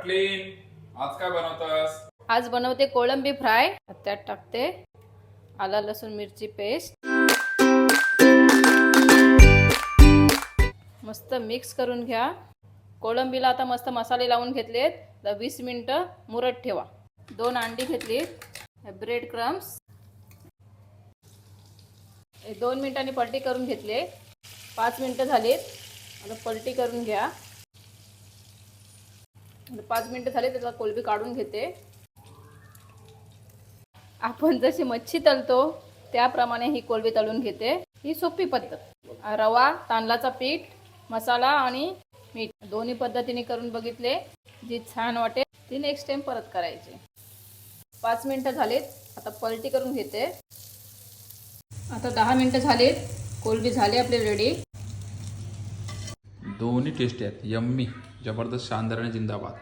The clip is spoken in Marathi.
काटलीन आज काय बनवतास? आज बनवते कोळंबी फ्राय. त्यात टाकते आला लसूण मिरची पेस्ट. मस्त मिक्स करून घ्या. कोळंबीला आता मस्त मसाले लावून घेतलेत. 20 मिनिटं मुरत ठेवा. 2 अंडी घेतलीत. ब्रेड क्रम्स 2 मिनिटांनी पलटी करून घेतले. 5 मिनिटं झालीत. आता पलटी करून घ्या. 5 मिनिटं झाले त्याला कोळंबी काढून घेते. आपण जशी मच्छी तळतो त्याप्रमाणे ही कोळंबी तळून घेते. ही सोपी पद्धत. रवा, तांदळाचा पीठ, मसाला आणि मीठ दोन्ही पद्धतीने करून बघितले. जी छान वाटेल ती नेक्स्ट टाइम परत करायची. 5 मिनिटं झालीत. आता पलटी करून घेते. आता 10 मिनिटं झालीत. कोळंबी झाली आपली रेडी. दोन्ही टेस्टी आहेत. यम्मी, जबरदस्त, शानदार आणि जिंदाबाद.